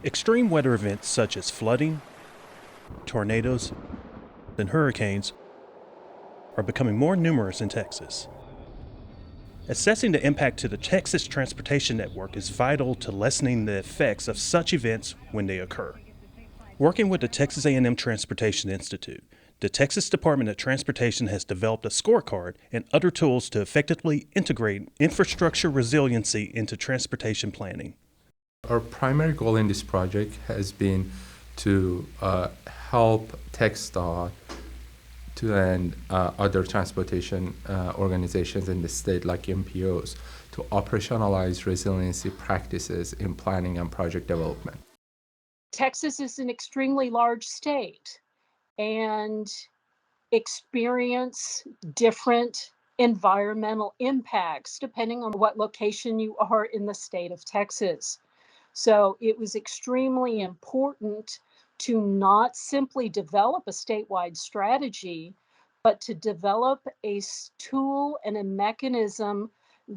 Extreme weather events such as flooding, tornadoes, and hurricanes are becoming more numerous in Texas. Assessing the impact to the Texas transportation network is vital to lessening the effects of such events when they occur. Working with the Texas A&M Transportation Institute, the Texas Department of Transportation has developed a scorecard and other tools to effectively integrate infrastructure resiliency into transportation planning. Our primary goal in this project has been to help TxDOT and other transportation organizations in the state like MPOs to operationalize resiliency practices in planning and project development. Texas is an extremely large state and experience different environmental impacts depending on what location you are in the state of Texas. So it was extremely important to not simply develop a statewide strategy, but to develop a tool and a mechanism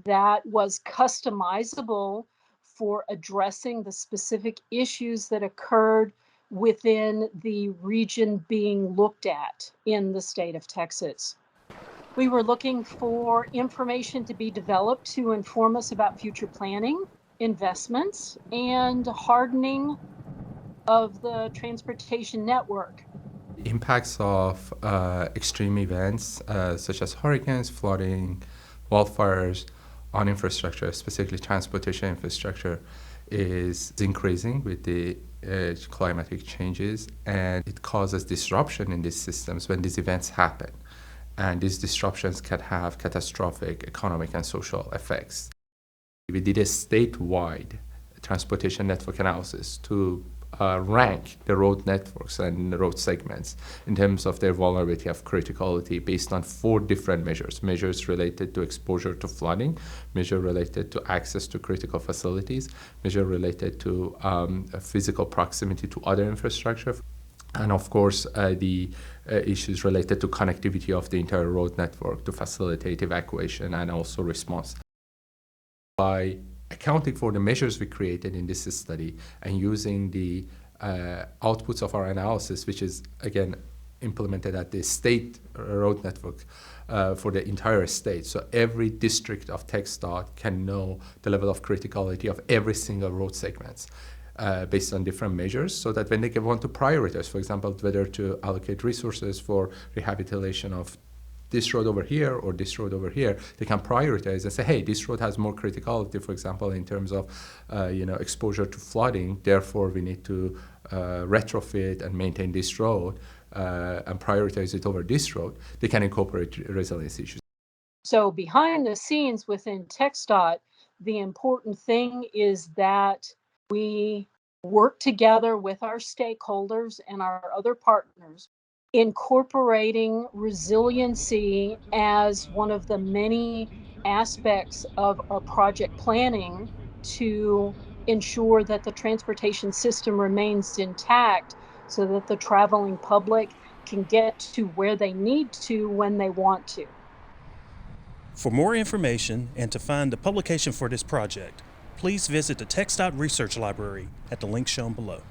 that was customizable for addressing the specific issues that occurred within the region being looked at in the state of Texas. We were looking for information to be developed to inform us about future planning, investments, and hardening of the transportation network. Impacts of extreme events such as hurricanes, flooding, wildfires on infrastructure, specifically transportation infrastructure, is increasing with the climatic changes, and it causes disruption in these systems when these events happen. And these disruptions can have catastrophic economic and social effects. We did a statewide transportation network analysis to rank the road networks and the road segments in terms of their vulnerability of criticality based on 4 different measures. Measures related to exposure to flooding, measure related to access to critical facilities, measure related to physical proximity to other infrastructure, and of course the issues related to connectivity of the entire road network to facilitate evacuation and also response. By accounting for the measures we created in this study and using the outputs of our analysis, which is again implemented at the state road network for the entire state. So every district of TxDOT can know the level of criticality of every single road segments based on different measures, so that when they want to prioritize, for example, whether to allocate resources for rehabilitation of this road over here or this road over here, they can prioritize and say, hey, this road has more criticality, for example, in terms of exposure to flooding, therefore we need to retrofit and maintain this road and prioritize it over this road. They can incorporate resilience issues. So behind the scenes within TxDOT, the important thing is that we work together with our stakeholders and our other partners, incorporating resiliency as one of the many aspects of our project planning to ensure that the transportation system remains intact so that the traveling public can get to where they need to when they want to. For more information and to find the publication for this project, please visit the TxDOT Research Library at the link shown below.